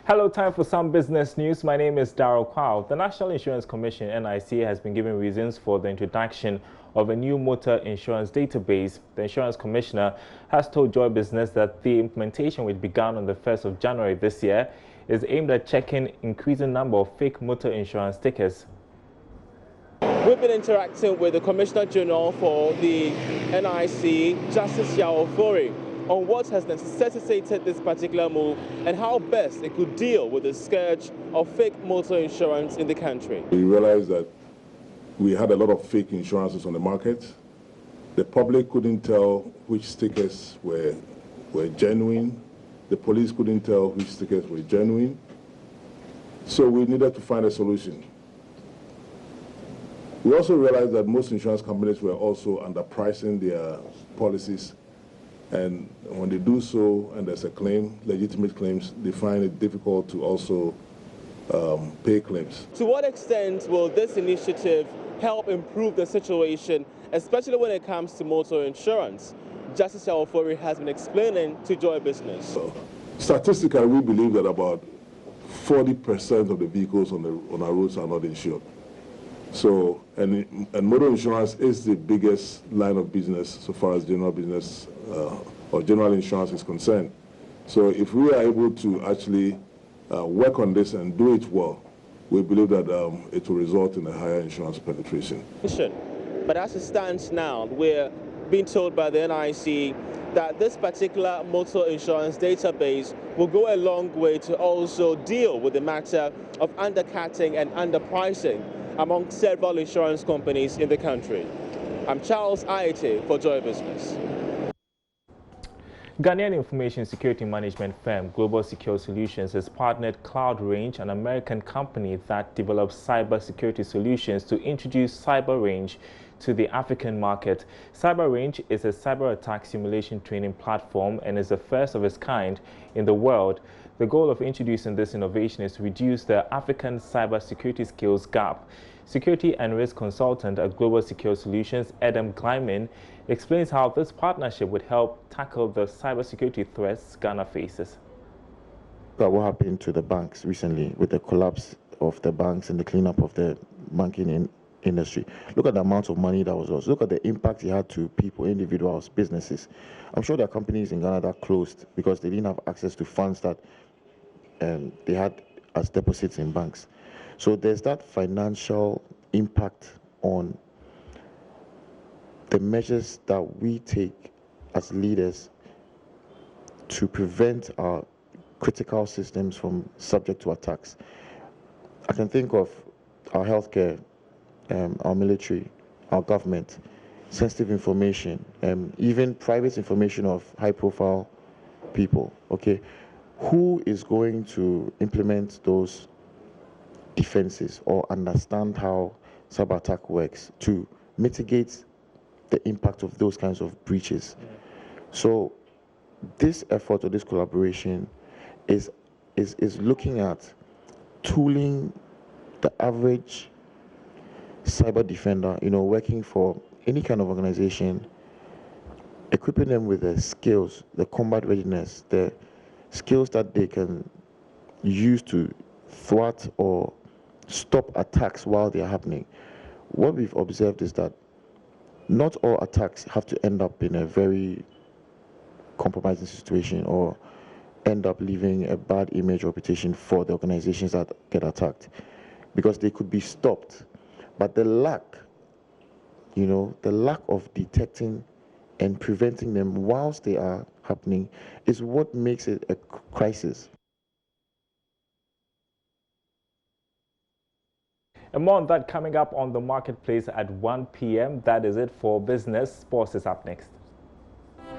Hello, time for some business news. My name is Darryl Kwao. The National Insurance Commission, NIC, has been giving reasons for the introduction of a new motor insurance database. The Insurance Commissioner has told Joy Business that the implementation, which began on the 1st of January this year, is aimed at checking increasing number of fake motor insurance stickers. We've been interacting with the Commissioner General for the NIC, Justice Yaofori, on what has necessitated this particular move and how best it could deal with the scourge of fake motor insurance in the country. We realized that we had a lot of fake insurances on the market. The public couldn't tell which stickers were genuine. The police couldn't tell which stickers were genuine. So we needed to find a solution. We also realized that most insurance companies were also underpricing their policies. And when they do so, and there's a claim, legitimate claims, they find it difficult to also pay claims. To what extent will this initiative help improve the situation, especially when it comes to motor insurance? Justice Yaofori has been explaining to Joy Business. Statistically, we believe that about 40% of the vehicles on our roads are not insured. So, and motor insurance is the biggest line of business so far as general business or general insurance is concerned. So if we are able to actually work on this and do it well, we believe that it will result in a higher insurance penetration. But as it stands now, we're being told by the NIC that this particular motor insurance database will go a long way to also deal with the matter of undercutting and underpricing among several insurance companies in the country. I'm Charles Aite for Joy Business. Ghanaian information security management firm Global Secure Solutions has partnered Cloud Range, an American company that develops cyber security solutions, to introduce Cyber Range to the African market. Cyber Range is a cyber attack simulation training platform and is the first of its kind in the world. The goal of introducing this innovation is to reduce the African cyber security skills gap. Security and risk consultant at Global Secure Solutions, Adam Gleiman, explains how this partnership would help tackle the cybersecurity threats Ghana faces. What happened to the banks recently with the collapse of the banks and the cleanup of the banking industry? Look at the amount of money that was lost. Look at the impact it had to people, individuals, businesses. I'm sure there are companies in Ghana that closed because they didn't have access to funds that they had as deposits in banks. So there's that financial impact on the measures that we take as leaders to prevent our critical systems from subject to attacks. I can think of our healthcare, our military, our government, sensitive information, even private information of high-profile people. Okay, who is going to implement those defenses or understand how cyber attack works to mitigate the impact of those kinds of breaches? So this effort or this collaboration is looking at tooling the average cyber defender, working for any kind of organization, equipping them with the skills, the combat readiness, the skills that they can use to thwart or stop attacks while they are happening. What we've observed is that not all attacks have to end up in a very compromising situation or end up leaving a bad image or reputation for the organizations that get attacked, because they could be stopped. But the lack of detecting and preventing them whilst they are happening is what makes it a crisis. And more on that coming up on the marketplace at 1 p.m. That is it for business. Sports is up next.